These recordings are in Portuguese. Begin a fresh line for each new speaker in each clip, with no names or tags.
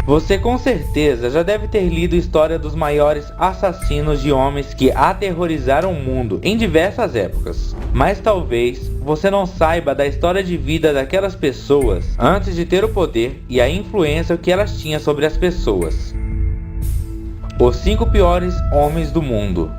Você com certeza já deve ter lido a história dos maiores assassinos de homens que aterrorizaram o mundo em diversas épocas. Mas talvez você não saiba da história de vida daquelas pessoas antes de ter o poder e a influência que elas tinham sobre as pessoas. Os 5 piores homens do mundo.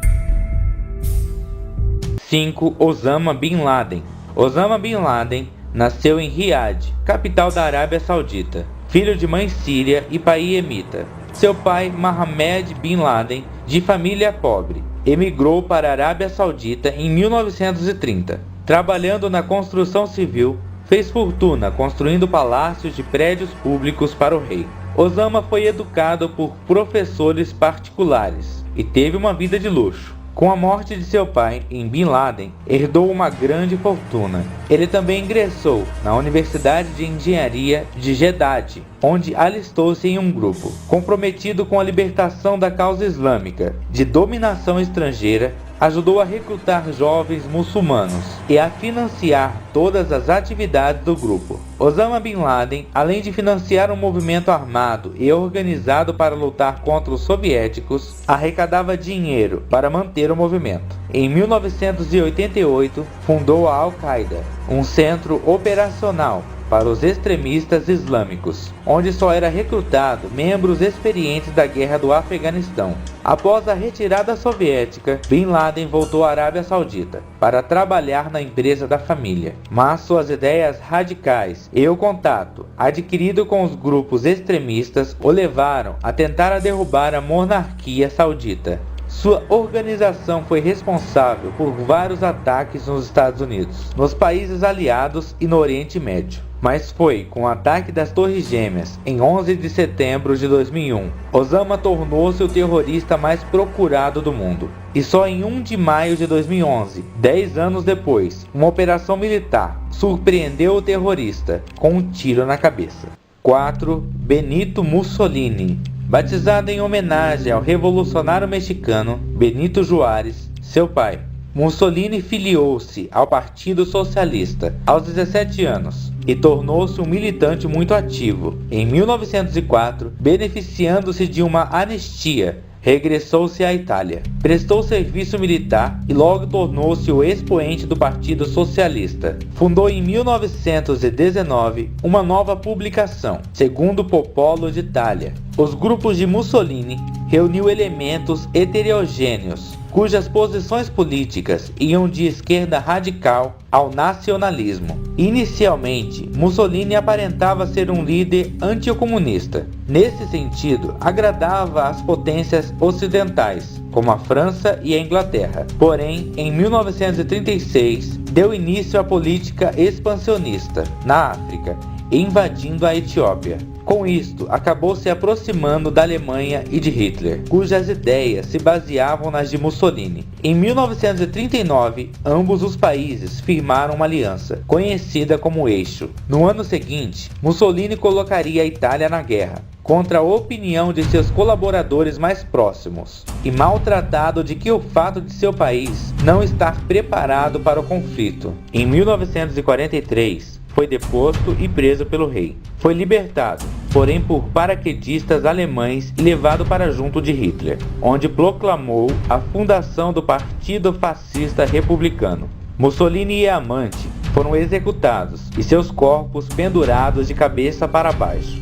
5. Osama Bin Laden. Osama Bin Laden nasceu em Riad, capital da Arábia Saudita. Filho de mãe síria e pai iemita. Seu pai, Mohammed Bin Laden, de família pobre, emigrou para a Arábia Saudita em 1930. Trabalhando na construção civil, fez fortuna construindo palácios de prédios públicos para o rei. Osama foi educado por professores particulares e teve uma vida de luxo. Com a morte de seu pai, Bin Laden herdou uma grande fortuna. Ele também ingressou na Universidade de Engenharia de Jeddah, onde alistou-se em um grupo comprometido com a libertação da causa islâmica de dominação estrangeira. Ajudou a recrutar jovens muçulmanos e a financiar todas as atividades do grupo. Osama Bin Laden, além de financiar um movimento armado e organizado para lutar contra os soviéticos, arrecadava dinheiro para manter o movimento. Em 1988, fundou a Al-Qaeda, um centro operacional para os extremistas islâmicos, onde só era recrutado membros experientes da guerra do Afeganistão. Após a retirada soviética, Bin Laden voltou à Arábia Saudita para trabalhar na empresa da família, mas suas ideias radicais e o contato adquirido com os grupos extremistas o levaram a tentar derrubar a monarquia saudita. Sua organização foi responsável por vários ataques nos Estados Unidos, nos países aliados e no Oriente Médio. Mas foi com o ataque das Torres Gêmeas, em 11 de setembro de 2001, Osama tornou-se o terrorista mais procurado do mundo. E só em 1 de maio de 2011, 10 anos depois, uma operação militar surpreendeu o terrorista com um tiro na cabeça. 4. Benito Mussolini. Batizado em homenagem ao revolucionário mexicano Benito Juárez, seu pai, Mussolini filiou-se ao Partido Socialista aos 17 anos e tornou-se um militante muito ativo. Em 1904, beneficiando-se de uma anistia, regressou-se à Itália. Prestou serviço militar e logo tornou-se o expoente do Partido Socialista. Fundou em 1919 uma nova publicação, Segundo Popolo de Itália. Os grupos de Mussolini reuniu elementos heterogêneos, cujas posições políticas iam de esquerda radical ao nacionalismo. Inicialmente, Mussolini aparentava ser um líder anticomunista. Nesse sentido, agradava às potências ocidentais, como a França e a Inglaterra. Porém, em 1936, deu início à política expansionista na África, invadindo a Etiópia. Com isto, acabou se aproximando da Alemanha e de Hitler, cujas ideias se baseavam nas de Mussolini. Em 1939, ambos os países firmaram uma aliança, conhecida como Eixo. No ano seguinte, Mussolini colocaria a Itália na guerra, contra a opinião de seus colaboradores mais próximos, e maltratado de que o fato de seu país não estar preparado para o conflito. Em 1943, foi deposto e preso pelo rei. Foi libertado, porém por paraquedistas alemães e levado para junto de Hitler, onde proclamou a fundação do Partido Fascista Republicano. Mussolini e Amante foram executados e seus corpos pendurados de cabeça para baixo.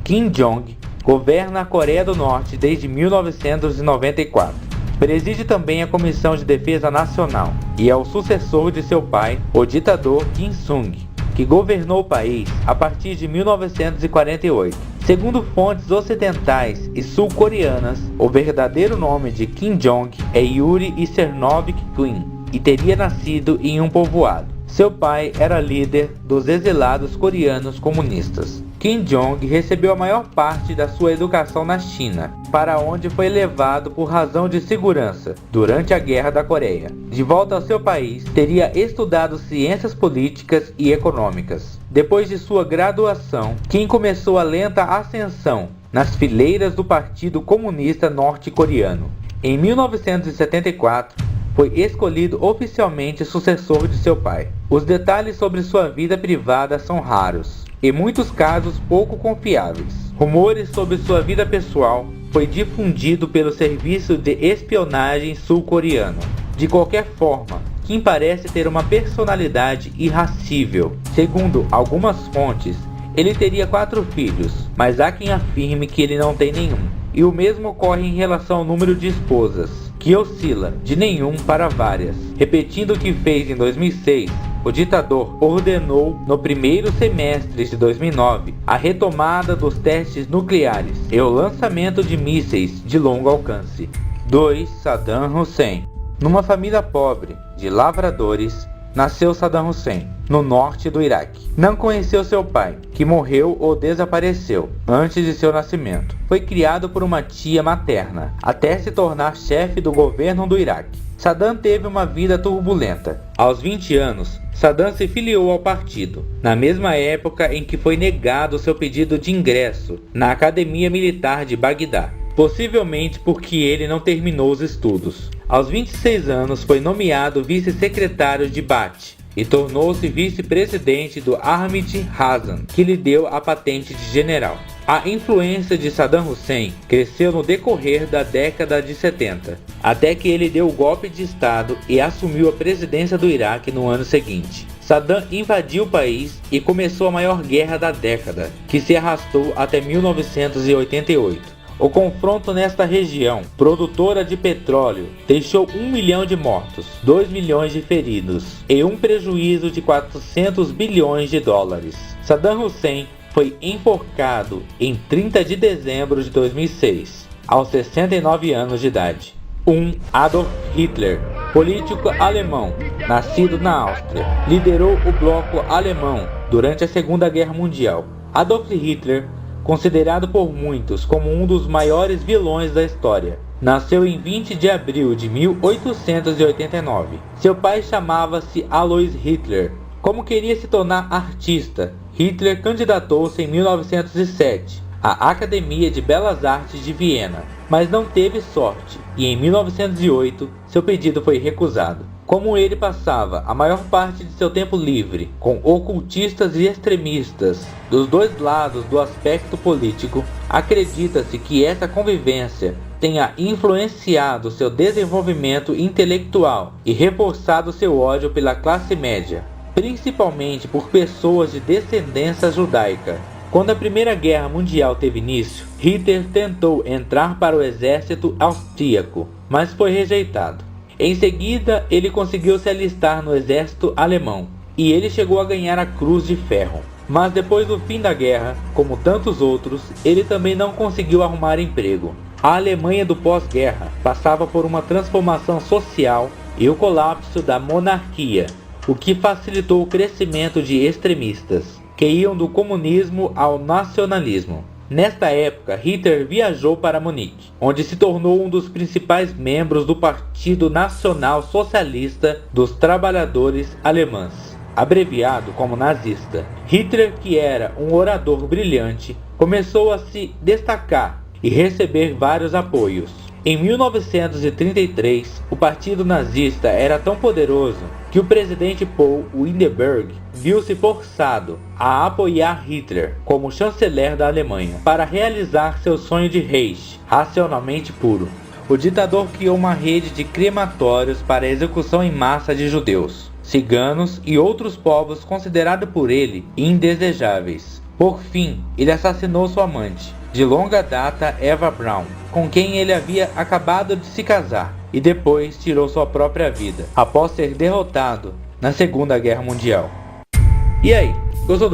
Kim Jong governa a Coreia do Norte desde 1994. Preside também a Comissão de Defesa Nacional e é o sucessor de seu pai, o ditador Kim Sung, que governou o país a partir de 1948. Segundo fontes ocidentais e sul-coreanas, o verdadeiro nome de Kim Jong é Yuri Isernovich Kim e teria nascido em um povoado. Seu pai era líder dos exilados coreanos comunistas. Kim Jong recebeu a maior parte da sua educação na China, para onde foi levado por razão de segurança durante a Guerra da Coreia. De volta ao seu país, teria estudado ciências políticas e econômicas. Depois de sua graduação, Kim começou a lenta ascensão nas fileiras do Partido Comunista Norte-Coreano. Em 1974, foi escolhido oficialmente sucessor de seu pai. Os detalhes sobre sua vida privada são raros, em muitos casos pouco confiáveis. Rumores sobre sua vida pessoal foi difundido pelo serviço de espionagem sul-coreano. De qualquer forma, Kim parece ter uma personalidade irascível. Segundo algumas fontes, ele teria 4 filhos, mas há quem afirme que ele não tem nenhum. E o mesmo ocorre em relação ao número de esposas, que oscila de nenhum para várias. Repetindo o que fez em 2006, o ditador ordenou no primeiro semestre de 2009 a retomada dos testes nucleares e o lançamento de mísseis de longo alcance. 2. Saddam Hussein. Numa família pobre de lavradores, nasceu Saddam Hussein, no norte do Iraque. Não conheceu seu pai, que morreu ou desapareceu antes de seu nascimento. Foi criado por uma tia materna, até se tornar chefe do governo do Iraque. Saddam teve uma vida turbulenta. Aos 20 anos, Saddam se filiou ao partido, na mesma época em que foi negado seu pedido de ingresso na Academia Militar de Bagdá, possivelmente porque ele não terminou os estudos. Aos 26 anos foi nomeado vice-secretário de Baath e tornou-se vice-presidente do Ahmed Hassan, que lhe deu a patente de general. A influência de Saddam Hussein cresceu no decorrer da década de 70, até que ele deu o golpe de Estado e assumiu a presidência do Iraque no ano seguinte. Saddam invadiu o país e começou a maior guerra da década, que se arrastou até 1988. O confronto nesta região, produtora de petróleo, deixou 1 milhão de mortos, 2 milhões de feridos e um prejuízo de 400 bilhões de dólares. Saddam Hussein foi enforcado em 30 de dezembro de 2006, aos 69 anos de idade. 1. Adolf Hitler, político alemão, nascido na Áustria, liderou o bloco alemão durante a Segunda Guerra Mundial. Adolf Hitler, considerado por muitos como um dos maiores vilões da história, nasceu em 20 de abril de 1889. Seu pai chamava-se Alois Hitler. Como queria se tornar artista, Hitler candidatou-se em 1907 à Academia de Belas Artes de Viena, mas não teve sorte e em 1908 seu pedido foi recusado. Como ele passava a maior parte de seu tempo livre com ocultistas e extremistas dos dois lados do aspecto político, acredita-se que essa convivência tenha influenciado seu desenvolvimento intelectual e reforçado seu ódio pela classe média, principalmente por pessoas de descendência judaica. Quando a Primeira Guerra Mundial teve início, Hitler tentou entrar para o exército austríaco, mas foi rejeitado. Em seguida, ele conseguiu se alistar no exército alemão, e ele chegou a ganhar a Cruz de Ferro. Mas depois do fim da guerra, como tantos outros, ele também não conseguiu arrumar emprego. A Alemanha do pós-guerra passava por uma transformação social e o colapso da monarquia, o que facilitou o crescimento de extremistas, que iam do comunismo ao nacionalismo. Nesta época, Hitler viajou para Munique, onde se tornou um dos principais membros do Partido Nacional Socialista dos Trabalhadores Alemães, abreviado como nazista. Hitler, que era um orador brilhante, começou a se destacar e receber vários apoios. Em 1933, o partido nazista era tão poderoso que o presidente Paul Hindenburg viu-se forçado a apoiar Hitler como chanceler da Alemanha para realizar seu sonho de Reich racionalmente puro. O ditador criou uma rede de crematórios para a execução em massa de judeus, ciganos e outros povos considerados por ele indesejáveis. Por fim, ele assassinou sua amante, de longa data Eva Braun, com quem ele havia acabado de se casar, e depois tirou sua própria vida, após ser derrotado na Segunda Guerra Mundial. E aí, gostou do